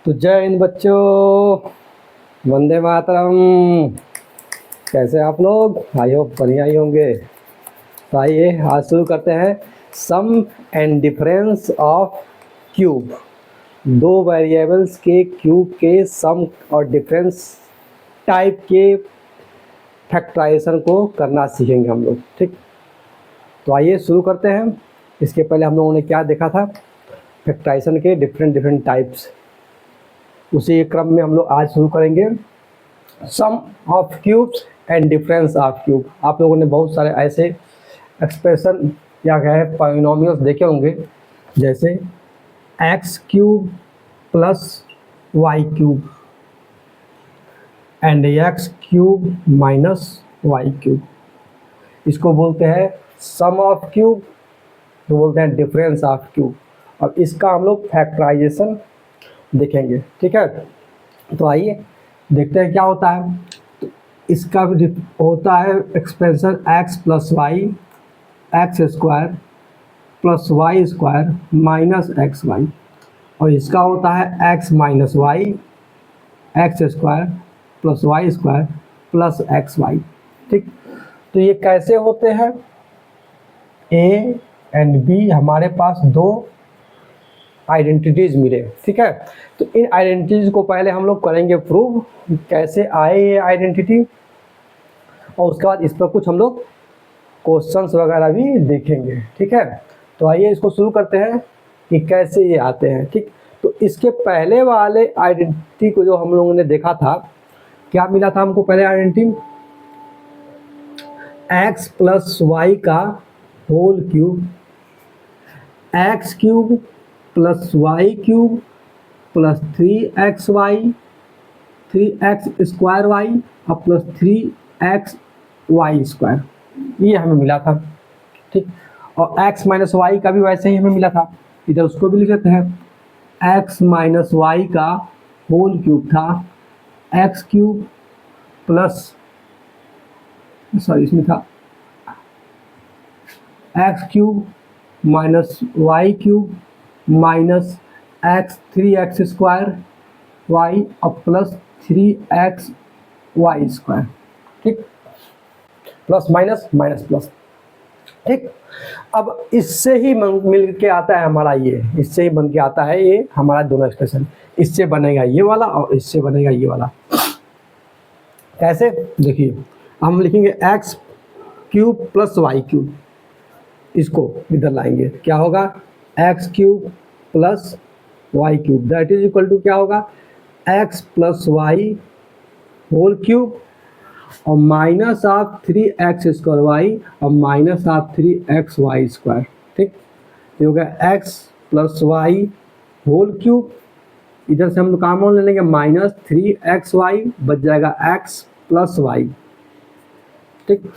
तो जय हिंद बच्चों, वंदे मातरम। कैसे आप लोग? आई होप बढ़िया ही होंगे। तो आइए आज शुरू करते हैं सम एंड डिफरेंस ऑफ क्यूब। दो वेरिएबल्स के क्यूब के सम और डिफरेंस टाइप के फैक्टराइजेशन को करना सीखेंगे हम लोग। ठीक, तो आइए शुरू करते हैं। इसके पहले हम लोगों ने क्या देखा था? फैक्टराइजेशन के डिफरेंट टाइप्स। उसी क्रम में हम लोग आज शुरू करेंगे sum of cubes and difference of cube. आप लोगों ने बहुत सारे ऐसे एक्सप्रेशन या कहे पॉलिनोमियल्स देखे होंगे, जैसे x cube plus Y cube and x cube minus y cube. इसको बोलते हैं सम ऑफ क्यूब, तो बोलते हैं डिफरेंस ऑफ क्यूब। और इसका हम लोग फैक्टराइजेशन देखेंगे। ठीक है, तो आइए देखते हैं क्या होता है। तो इसका होता है expression x plus y x square plus y square minus x y, और इसका होता है x minus y x square plus y square plus x y. ठीक, तो ये कैसे होते हैं? ए एंड बी हमारे पास दो आइडेंटिटीज मिले। ठीक है, तो इन आइडेंटिटीज को पहले हम लोग करेंगे प्रूव, कैसे आए ये आइडेंटिटी, और उसके बाद इस पर कुछ हम लोग क्वेश्चंस वगैरह भी देखेंगे। ठीक है, तो आइए इसको शुरू करते हैं कि कैसे ये आते हैं। ठीक, तो इसके पहले वाले आइडेंटिटी को जो हम लोगों ने देखा था, क्या मिला था हमको? पहले आइडेंटिटी एक्स प्लस वाई का whole cube, x cube plus Y cube plus 3xy 3x square Y और प्लस 3x वाई स्क्वायर, ये हमें मिला था। ठीक, और x माइनस वाई का भी वैसे ही हमें मिला था, इधर उसको भी लिख लेते हैं। x माइनस वाई का होल क्यूब था x क्यूब प्लस, सॉरी इसमें था x cube minus y cube minus x 3x square Y और प्लस 3x वाई स्क्वायर। ठीक, प्लस माइनस माइनस प्लस। ठीक, अब इससे ही मिल के आता है हमारा ये, इससे ही बन के आता है ये हमारा दोनों एक्सप्रेशन। इससे बनेगा ये वाला और इससे बनेगा ये वाला। कैसे? देखिए, हम लिखेंगे X cube plus Y cube, इसको इधर लाएंगे, क्या होगा? X cube plus Y cube that is equal to क्या होगा? X plus Y whole cube और minus of 3x square Y और minus of 3x Y square. ठीक, ये हो गया X plus Y whole cube, इधर से हम लोग कॉमन ले लेंगे माइनस 3x वाई, बच जाएगा x प्लस वाई। ठीक,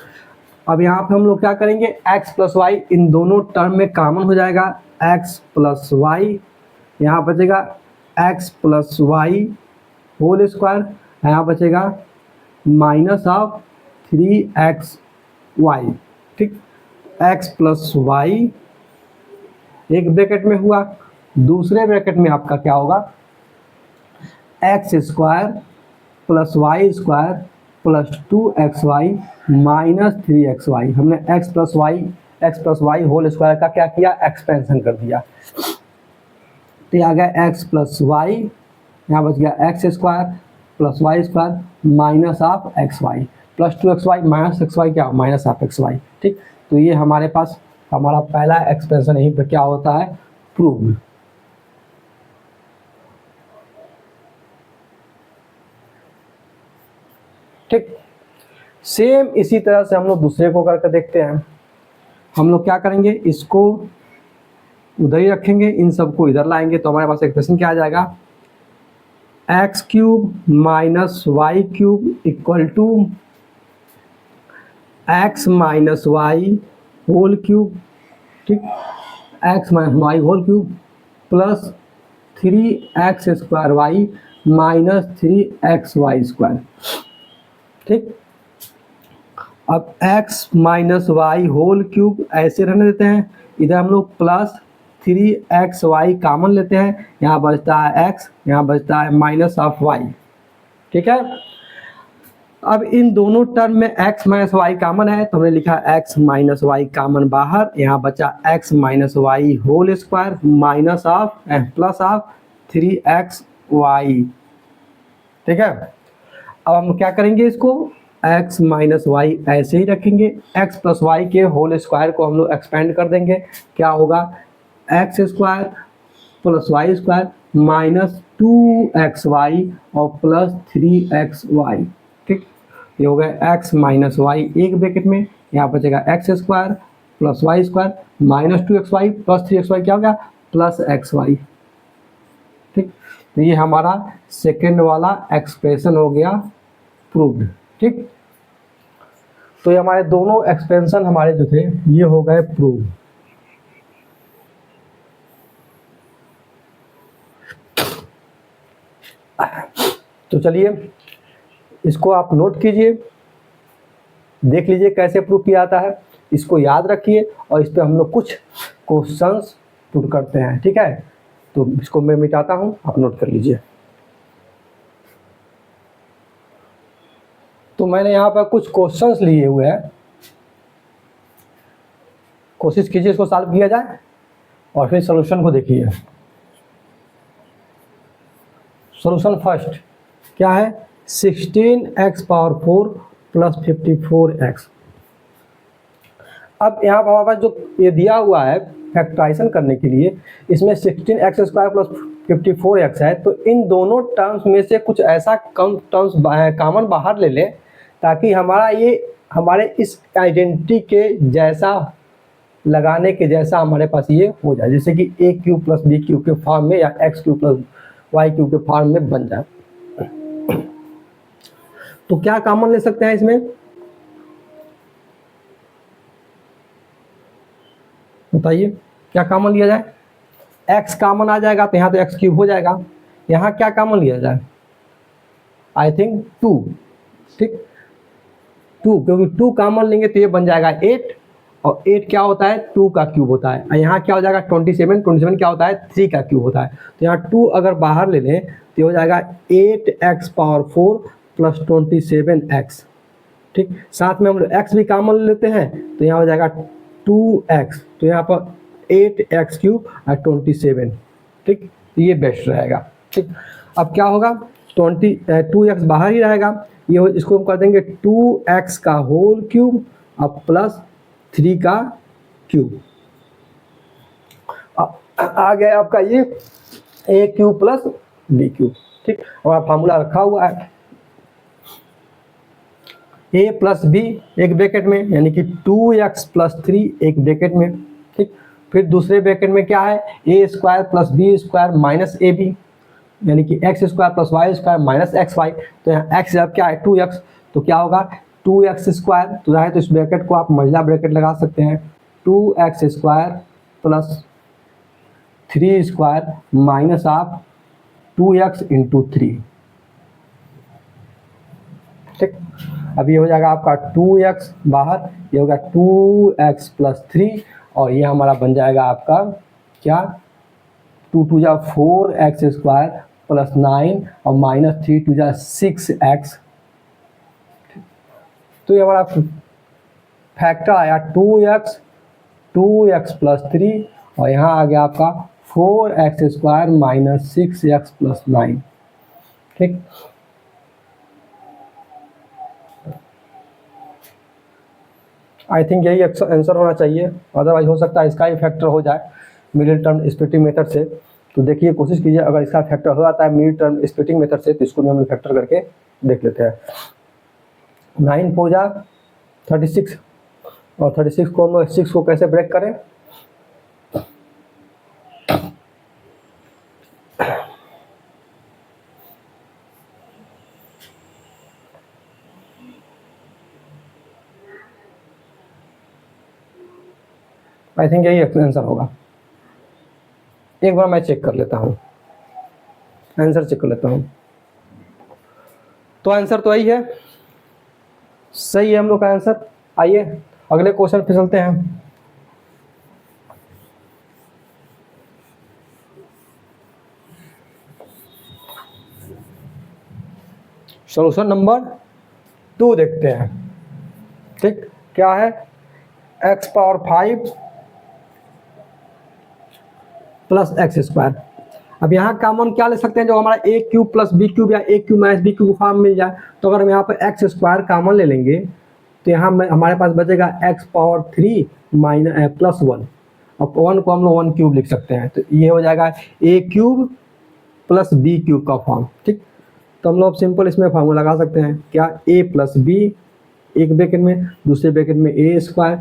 अब यहाँ पे हम लोग क्या करेंगे? x प्लस वाई इन दोनों टर्म में कॉमन हो जाएगा, x प्लस वाई, यहाँ बचेगा x plus Y whole square, यहाँ बचेगा माइनस ऑफ 3x वाई। ठीक, x प्लस वाई एक ब्रैकेट में हुआ, दूसरे ब्रैकेट में आपका क्या होगा? X square plus y square plus 2xy minus 3xy। हमने x plus Y whole square का क्या किया? एक्सपेंशन कर दिया। तो आ गया x प्लस वाई, यहाँ बच गया x square plus y square minus of x y plus 2xy minus x y, क्या? Minus of x y. ठीक, तो ये हमारे पास हमारा पहला एक्सप्रेशन यहीं पर क्या होता है? प्रूव। ठीक, सेम इसी तरह से हम लोग दूसरे को करके देखते हैं। हम लोग क्या करेंगे? इसको उधर ही रखेंगे, इन सबको इधर लाएंगे, तो हमारे पास एक्सप्रेशन क्या आ जाएगा? X cube minus y cube equal to x minus y whole cube. ठीक, x minus y whole cube plus 3x square y minus 3x Y square. ठीक, अब x minus y whole cube ऐसे रहने देते हैं, इधर हम लोग प्लस 3xy कॉमन लेते हैं, यहाँ बचता है x, यहाँ बचता है माइनस ऑफ y। ठीक है, अब इन दोनों टर्म में x माइनस वाई कॉमन है तो हमने लिखा x माइनस वाई कॉमन बाहर, यहाँ बचा x minus y whole square minus of plus of 3xy। ठीक है, अब हम क्या करेंगे, इसको x माइनस वाई ऐसे ही रखेंगे, x प्लस वाई के होल स्क्वायर को हम लोग एक्सपेंड कर देंगे, क्या होगा x square plus y square minus 2xy और प्लस 3xy। ठीक, ये हो गया x माइनस वाई एक ब्रैकेट में, यहाँ बचेगा x square plus y square minus 2xy plus 3xy, क्या हो गया प्लस xy। ठीक, तो ये हमारा सेकेंड वाला एक्सप्रेशन हो गया प्रूव्ड। ठीक, तो ये हमारे दोनों एक्सपेंशन हमारे जो थे ये हो गए प्रूव। तो चलिए इसको आप नोट कीजिए, देख लीजिए कैसे प्रूव किया जाता है, इसको याद रखिए और इस पर हम लोग कुछ क्वेश्चंस पुट करते हैं। ठीक है, तो इसको मैं मिटाता हूँ, आप नोट कर लीजिए। तो मैंने यहाँ पर कुछ क्वेश्चंस लिए हुए हैं, कोशिश कीजिए इसको सॉल्व किया जाए और फिर सॉल्यूशन को देखिए। सॉल्यूशन फर्स्ट क्या है, 16x पावर 4 प्लस 54x। अब यहाँ पर हमारे पास जो ये दिया हुआ है फैक्टराइजेशन करने के लिए, इसमें 16x स्क्वायर प्लस 54x है, तो इन दोनों टर्म्स में से कुछ ऐसा कम टर्म्स कॉमन बाहर ले लें ताकि हमारा ये हमारे इस आइडेंटिटी के जैसा लगाने के जैसा हमारे पास ये हो जाए, जैसे कि A cube plus B cube के फॉर्म में या x cube plus Y cube के फॉर्म में बन जाए। तो क्या कॉमन ले सकते हैं इसमें, बताइए क्या कॉमन लिया जाए। x कॉमन आ जाएगा तो यहाँ तो x क्यूब हो जाएगा, यहाँ क्या कॉमन लिया जाए, आई थिंक 2। ठीक, 2, क्योंकि 2 कॉमन लेंगे तो ये बन जाएगा 8 और 8 क्या होता है 2 का क्यूब होता है, और यहाँ क्या हो जाएगा 27 क्या होता है 3 का क्यूब होता है। तो यहाँ 2 अगर बाहर ले लें तो हो जाएगा 8x पावर 4 प्लस 27x। ठीक, साथ में हम लोग x भी कॉमन लेते हैं तो यहाँ हो जाएगा 2x, तो यहाँ पर 8x क्यूब और 27। ठीक, ये बेस्ट रहेगा। ठीक, अब क्या होगा 2x बाहर ही रहेगा, ये इसको हम कर देंगे 2x का होल क्यूब अब प्लस 3 का क्यूब। आ गया आपका ये a cube plus b cube. ठीक, और फार्मूला रखा हुआ है a प्लस बी एक ब्रैकेट में, यानी कि 2x प्लस 3 एक ब्रैकेट में। ठीक, फिर दूसरे ब्रैकेट में क्या है a square plus B square minus A B, यानी कि x square plus y square minus x y. तो यहाँ एक्स जब क्या है 2x, तो क्या होगा 2x स्क्वायर, तो चाहे तो इस ब्रैकेट को आप महिला ब्रैकेट लगा सकते हैं, 2x square plus 3 square minus आप 2x इंटू 3। ठीक, अब ये हो जाएगा आपका 2x बाहर, ये होगा 2x प्लस 3 और ये हमारा बन जाएगा आपका क्या 2 2 जा 4x स्क्वायर प्लस 9 और माइनस 3 2 जा 6x। तो ये हमारा फैक्टर आया 2x प्लस 3 और यहाँ आ गया आपका 4x square minus 6x plus 9। ठीक, आई थिंक यही आंसर होना चाहिए, अदरवाइज हो सकता है इसका ही फैक्टर हो जाए मिडिल टर्म स्प्लिटिंग मेथड से। तो देखिए कोशिश कीजिए, अगर इसका फैक्टर हो जाता है मिडिल टर्म स्प्लिटिंग मेथड से तो इसको भी हम लोग फैक्टर करके देख लेते हैं। 9 4 जा 36 और 36 को हम लोग 6 को कैसे ब्रेक करें, आई थिंक यही आंसर होगा। एक बार मैं चेक कर लेता हूँ, आंसर चेक कर लेता हूँ। तो आंसर तो यही है, सही है हम लोग का आंसर। आइए अगले क्वेश्चन पे चलते हैं। सॉल्यूशन नंबर 2 देखते हैं। ठीक, क्या है, x power 5 plus x square. अब यहाँ कॉमन क्या ले सकते हैं, जो हमारा a cube plus B cube या a cube minus b cube form मिल जाए। तो अगर हम यहाँ पर एक्स स्क्वायर कॉमन ले लेंगे तो यहाँ हमारे पास बचेगा एक्स पावर 3 माइनस प्लस 1। अब 1 को हम लोग 1 क्यूब लिख सकते हैं, तो ये हो जाएगा ए क्यूब प्लस बी क्यूब का फॉर्म। ठीक, तो हम लोग सिंपल इसमें फार्मूला लगा सकते हैं, क्या, ए प्लस बी एक ब्रैकेट में, दूसरे ब्रैकेट में ए स्क्वायर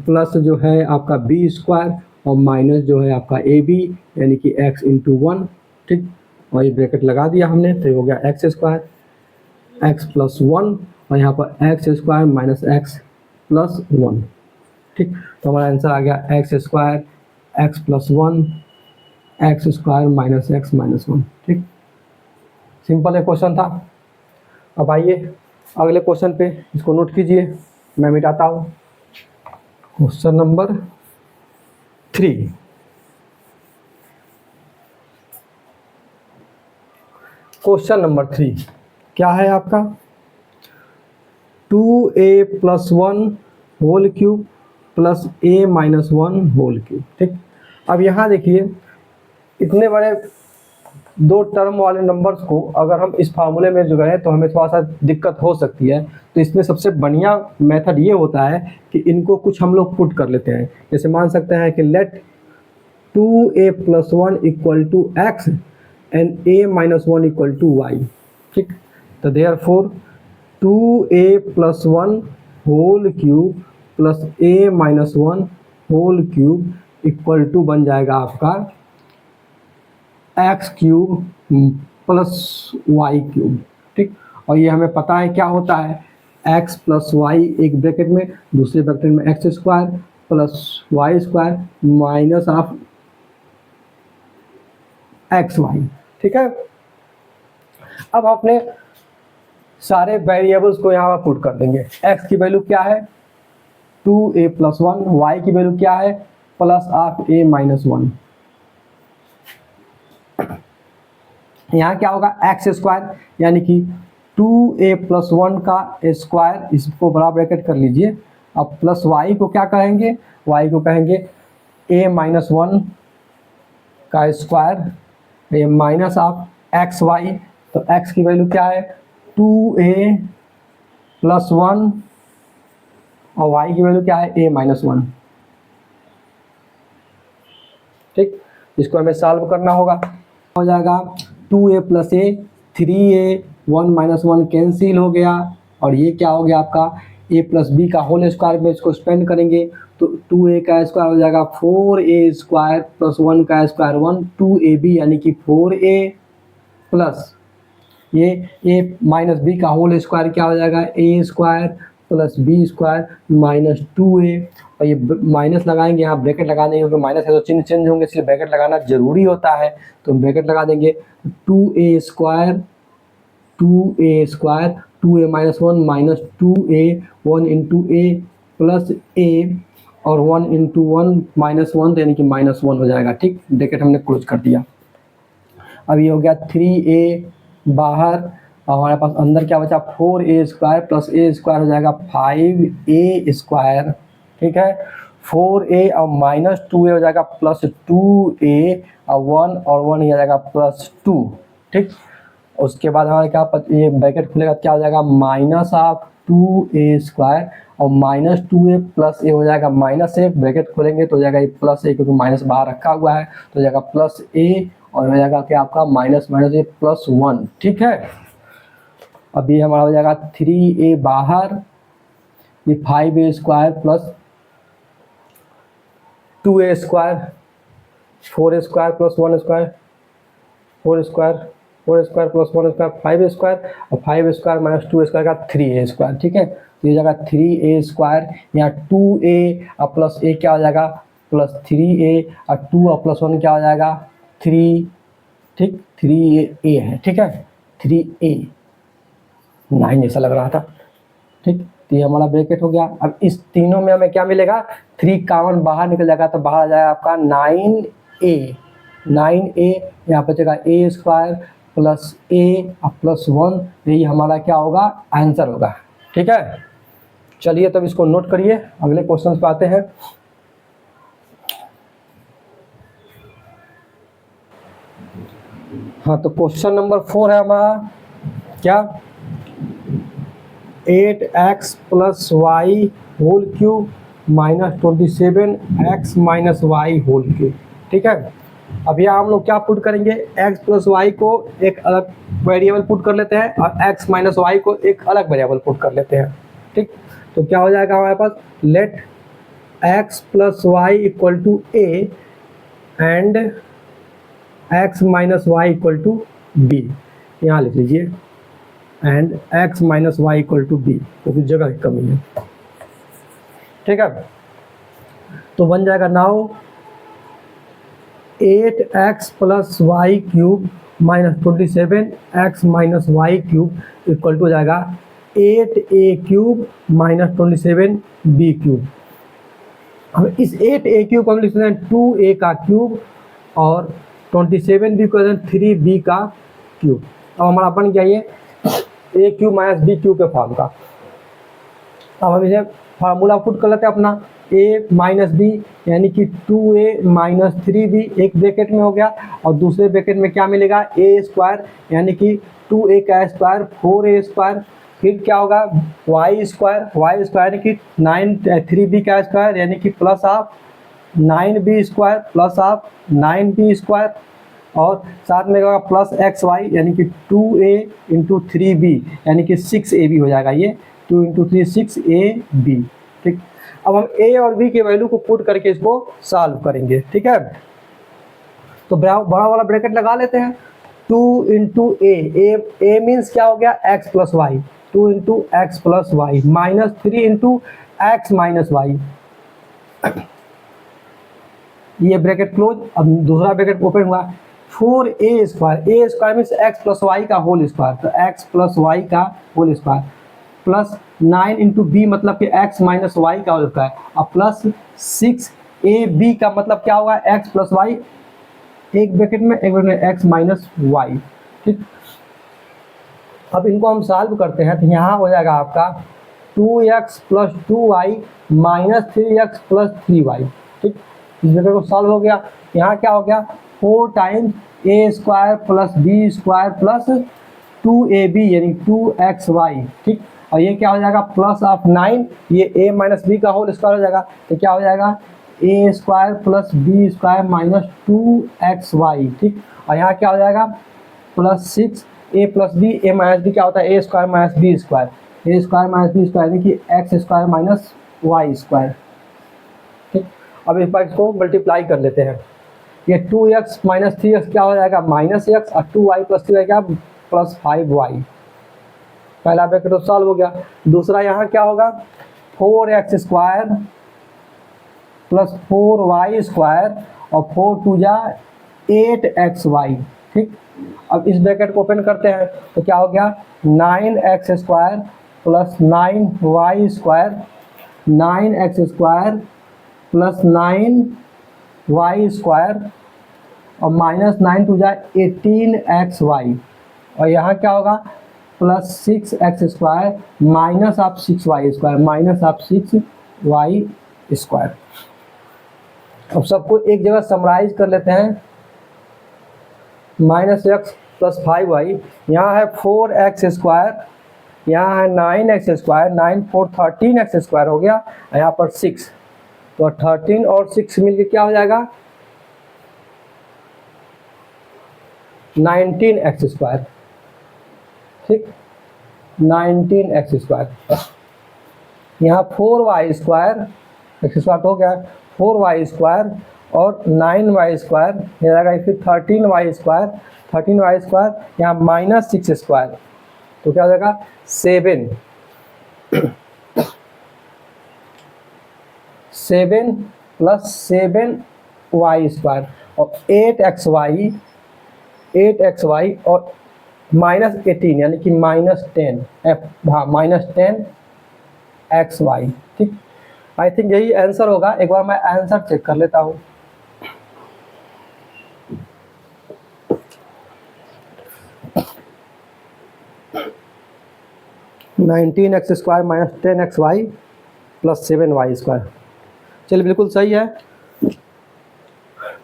प्लस जो है आपका बी स्क्वायर और माइनस जो है आपका ए बी यानी कि x इंटू 1। ठीक, और ये ब्रैकेट लगा दिया हमने, तो ये हो गया एक्स स्क्वायर एक्स प्लस 1 और यहाँ पर x square minus x plus 1। ठीक, तो हमारा आंसर आ गया x square x plus 1 x square minus x minus 1। ठीक, सिंपल एक क्वेश्चन था। अब आइए अगले क्वेश्चन पे, इसको नोट कीजिए, मैं मिटाता हूँ। Question number 3। क्वेश्चन नंबर 3 क्या है आपका, 2a plus 1 whole cube plus a minus 1 whole cube. ठीक, अब यहाँ देखिए, इतने बड़े 2 टर्म वाले नंबर्स को अगर हम इस फार्मूले में जो गए तो हमें थोड़ा सा दिक्कत हो सकती है। तो इसमें सबसे बढ़िया मेथड ये होता है कि इनको कुछ हम लोग पुट कर लेते हैं। जैसे मान सकते हैं कि let 2a plus 1 equal to x and a minus 1 equal to y. ठीक, तो therefore 2a plus 1 whole cube plus a minus 1 whole cube equal to बन जाएगा आपका x cube plus Y cube. ठीक, और ये हमें पता है क्या होता है, एक्स प्लस वाई एक ब्रैकेट में, दूसरे ब्रैकेट में x square plus y square minus of x y. ठीक है, अब अपने सारे वेरिएबल्स को यहाँ पर पुट कर देंगे। एक्स की वैल्यू क्या है 2a प्लस 1, वाई की वैल्यू क्या है प्लस ऑफ a माइनस 1। यहाँ क्या होगा एक्स स्क्वायर यानी कि 2a प्लस 1 का स्क्वायर, इसको बड़ा ब्रैकेट कर लीजिए। अब प्लस वाई को क्या कहेंगे, वाई को कहेंगे a माइनस 1 का स्क्वायर ये माइनस ऑफ एक्स वाई। तो x की वैल्यू क्या है 2a प्लस 1 और y की वैल्यू क्या है a माइनस 1। ठीक, इसको हमें सॉल्व करना होगा। हो जाएगा 2a plus a 3a 1 minus 1 cancel हो गया और ये क्या हो गया आपका a प्लस बी का होल स्क्वायर में इसको स्पेंड करेंगे तो 2a का स्क्वायर हो जाएगा 4a स्क्वायर प्लस 1 का स्क्वायर 1 2ab यानी कि 4a प्लस ये a माइनस बी का होल स्क्वायर क्या हो जाएगा a square plus B square minus 2a और ये माइनस लगाएंगे, यहाँ ब्रैकेट लगा देंगे क्योंकि माइनस है तो चिन्ह चेंज होंगे इसलिए ब्रैकेट लगाना जरूरी होता है। तो ब्रैकेट लगा देंगे 2a square 2a minus 1 minus 2a 1 into a plus a और 1 इंटू 1 माइनस 1 यानी कि माइनस 1 हो जाएगा। ठीक, ब्रैकेट हमने क्लोज कर दिया। अब ये हो गया 3a बाहर और हमारे पास अंदर क्या बचा 4a square plus a square हो जाएगा 5a स्क्वायर। ठीक है, 4a और माइनस 2a हो जाएगा प्लस 2a और 1 और 1 हो जाएगा प्लस 2। ठीक, उसके बाद हमारे क्या ये ब्रैकेट खुलेगा क्या हो जाएगा माइनस ऑफ 2a स्क्वायर और माइनस 2a प्लस a हो जाएगा माइनस a, ब्रैकेट खोलेंगे तो हो जाएगा ये प्लस a क्योंकि माइनस बाहर रखा हुआ है तो हो जाएगा प्लस a और हो जाएगा क्या आपका माइनस माइनस a प्लस 1। ठीक है, अभी हमारा हो जाएगा 3a बाहर, ये 5a square plus 2a square 4a square plus 1 square 4 square plus 1 square 5a square और 5a square minus 2a square का 3a स्क्वायर। ठीक है, तो ये जाएगा 3a स्क्वायर, यहाँ 2a और प्लस a क्या हो जाएगा प्लस 3a और 2 और प्लस 1 क्या हो जाएगा 3। ठीक, 3a है। ठीक है, 3a 9 जैसा लग रहा था। ठीक, तो ये हमारा ब्रैकेट हो गया। अब इस तीनों में हमें क्या मिलेगा 3 कॉमन बाहर निकल जाएगा तो बाहर आ जाएगा आपका 9a। 9a यहाँ पर बचेगा a square plus A plus 1, यही हमारा क्या होगा, आंसर होगा। ठीक है, चलिए तब इसको नोट करिए, अगले क्वेश्चन पे आते हैं। हाँ, तो क्वेश्चन नंबर 4 है हमारा क्या, 8x plus Y whole cube minus 27x minus y whole cube. ठीक है, अब यहाँ हम लोग क्या पुट करेंगे, x प्लस वाई को एक अलग वेरिएबल पुट कर लेते हैं और x माइनस वाई को एक अलग वेरिएबल पुट कर लेते हैं। ठीक, तो क्या हो जाएगा हमारे पास, let x plus y equal to a and x minus y equal to b, यहाँ लिख लीजिए, and x minus y equal to b, क्योंकि जगह की कमी है। ठीक है, तो बन जाएगा now 8x plus Y cube minus 27x minus y cube equal to हो जाएगा 8a cube minus 27b cube. अब इस 8a क्यूब को हम लिख सकते हैं 2a का क्यूब और 27b को 3b का क्यूब। अब हमारा बन गया ये a cube minus b cube के फॉर्म का। अब हम इसे फार्मूला पुट कर लेते हैं अपना, a माइनस बी यानी कि 2a माइनस 3b एक ब्रैकेट में हो गया, और दूसरे ब्रैकेट में क्या मिलेगा, a स्क्वायर यानी कि 2a का स्क्वायर 4a स्क्वायर, फिर क्या होगा y स्क्वायर यानी कि 3b का स्क्वायर यानी कि plus of 9b square plus of 9b square, और साथ में होगा प्लस xy यानी कि 2a इंटू 3b यानी कि 6ab हो जाएगा, ये 2 इंटू 3 6ab। ठीक, अब हम a और b के वैल्यू को पुट करके इसको सॉल्व करेंगे। ठीक है, तो बड़ा वाला ब्रैकेट लगा लेते हैं, 2 इंटू ए मीन्स क्या हो गया, x plus y, 2 into x plus y minus 3 into x minus y, ये ब्रैकेट क्लोज। अब दूसरा ब्रैकेट ओपन हुआ, 4a square means x plus y का होल स्क्वायर, तो एक्स प्लस वाई का whole square plus 9 into B मतलब कि x minus y का होल स्क्वायर, और प्लस 6ab का मतलब क्या होगा, एक्स प्लस वाई एक ब्रैकेट में एक्स माइनस वाई। ठीक, अब इनको हम सॉल्व करते हैं, तो यहाँ हो जाएगा आपका 2x plus 2y minus 3x plus 3y। ठीक, इस जगह को सॉल्व हो गया, यहाँ क्या हो गया 4 times a square plus b square plus 2ab यानी 2xy। ठीक, और ये क्या हो जाएगा प्लस ऑफ 9, ये a माइनस बी का होल स्क्वायर हो जाएगा, तो क्या हो जाएगा a square plus b square minus 2xy। ठीक, और यहाँ क्या हो जाएगा plus 6a plus B, a minus B क्या होता है a square minus B square, a square minus B square यानी कि x square minus y square. ठीक, अब इस बार इसको मल्टीप्लाई कर लेते हैं, ये 2x माइनस 3x क्या हो जाएगा माइनस x, और 2y प्लस 3y क्या प्लस 5y। पहला ब्रैकेट तो सॉल्व हो गया, दूसरा यहाँ क्या होगा 4x square plus 4y square और 4 टू जा 8xy। ठीक, अब इस ब्रैकेट को ओपन करते हैं, तो क्या हो गया 9x square plus 9y square, 9x square plus 9y square और माइनस 9 टू जा 18xy, और यहाँ क्या होगा plus 6x square minus of 6y square minus of 6y square. अब सबको एक जगह समराइज कर लेते हैं, माइनस एक्स प्लस 5y, यहाँ है 4x स्क्वायर, यहाँ है 9x स्क्वायर, 9 4 13x स्क्वायर हो गया, यहाँ पर 6, तो 13 और 6 मिलके क्या हो जाएगा 19x स्क्वायर। ठीक, 19x स्क्वायर, यहाँ 4y स्क्वायर, एक्स स्क्वायर हो गया 4y स्क्वायर और 9y स्क्वायर, ये रहेगा फिर 13y स्क्वायर, 13y स्क्वायर यहाँ माइनस 6 स्क्वायर, तो क्या हो जाएगा 7 प्लस 7y स्क्वायर और 8xy और माइनस 18 यानी कि माइनस 10 हाँ माइनस 10xy। ठीक, आई थिंक यही आंसर होगा, एक बार मैं आंसर चेक कर लेता हूँ। 19x² minus 10xy plus 7y²। चलिए बिल्कुल सही है,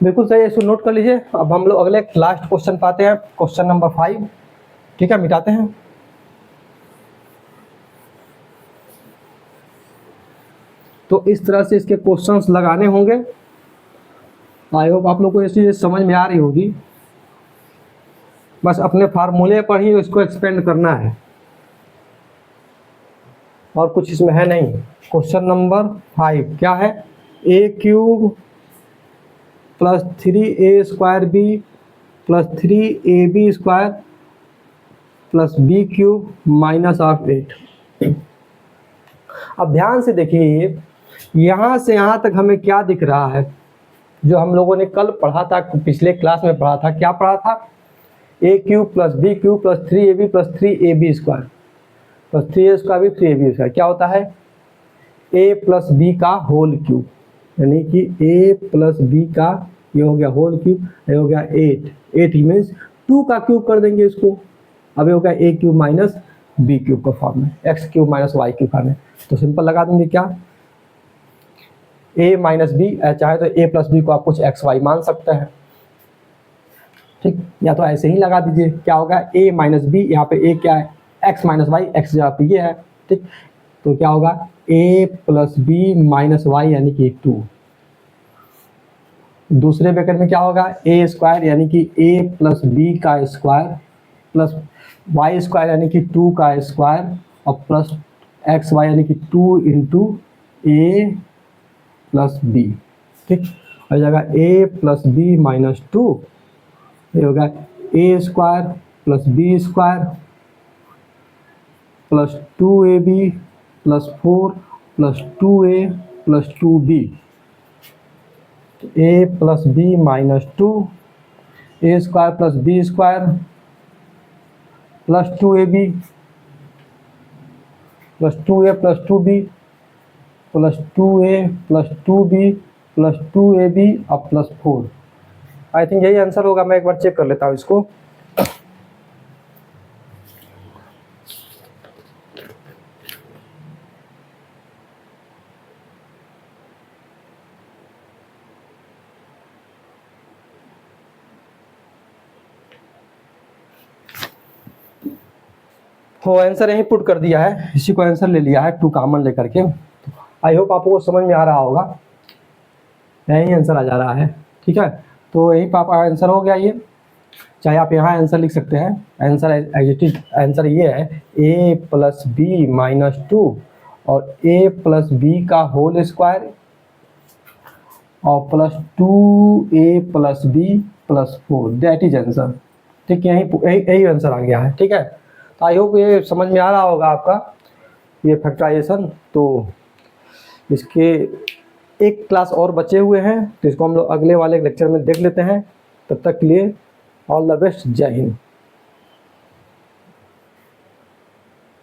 बिल्कुल सही है, इसको नोट कर लीजिए। अब हम लोग अगले लास्ट क्वेश्चन पाते हैं, क्वेश्चन नंबर 5। ठीक है, मिटाते हैं। तो इस तरह से इसके क्वेश्चंस लगाने होंगे। आई होप आप लोग को ये चीज़ समझ में आ रही होगी। बस अपने फार्मूले पर ही इसको एक्सपेंड करना है और कुछ इसमें है नहीं। क्वेश्चन नंबर 5 क्या है? a³ plus 3a² b plus 3ab² plus b³ minus of 8। अब ध्यान से देखिए, यहाँ से यहाँ तक हमें क्या दिख रहा है? जो हम लोगों ने कल पढ़ा था, पिछले क्लास में पढ़ा था, क्या पढ़ा था? a³ plus b³ plus 3ab plus 3ab² plus 3a² भी 3ab²। क्या होता है? a प्लस b का होल क्यूब, यानी कि a प्लस b का ये हो गया होल क्यूब, ये हो गया 8 मीन्स 2 का क्यूब कर देंगे इसको। अब ये हो गया a³ माइनस b³ का फॉर्म में, x³ माइनस y³ फॉर्म में। तो सिंपल लगा देंगे क्या? a माइनस b, चाहे तो a प्लस b को आप कुछ xy मान सकते हैं, ठीक, या तो ऐसे ही लगा दीजिए। क्या होगा? a माइनस b, यहाँ पे a क्या है? x माइनस वाई, x जगह पे ये है, ठीक। तो क्या होगा? a plus b minus y यानी कि 2। दूसरे ब्रैकेट में क्या होगा? a² यानी कि a प्लस b का स्क्वायर प्लस y² यानी कि 2 का स्क्वायर और प्लस xy यानी कि 2 इंटू a प्लस b, ठीक। और जगह a प्लस b माइनस 2, ये होगा a² plus b² plus 2ab plus 4 plus 2a plus 2b, a plus b minus 2, a² plus b² plus 2ab plus 2a plus 2b plus 2a plus 2b plus 2ab और plus 4। I think यही answer होगा। मैं एक बार check कर लेता हूँ इसको। हो आंसर यहीं पुट कर दिया है, इसी को आंसर ले लिया है 2 कॉमन लेकर के। आई होप आपको समझ में आ रहा होगा, यही आंसर आ जा रहा है, ठीक है। तो यही पापा आंसर हो गया ये। चाहे आप यहाँ आंसर लिख सकते हैं, आंसर एग्जिटिव आंसर ये है a प्लस बी माइनस 2 और a प्लस बी का होल स्क्वायर और plus 2a plus b plus 4, that is answer, ठीक। यही आंसर आ गया है, ठीक है। तो आई होप ये समझ में आ रहा होगा आपका ये फैक्टराइजेशन। तो इसके एक क्लास और बचे हुए हैं, तो इसको हम लोग अगले वाले लेक्चर में देख लेते हैं। तब तक के लिए ऑल द बेस्ट, जय हिंद।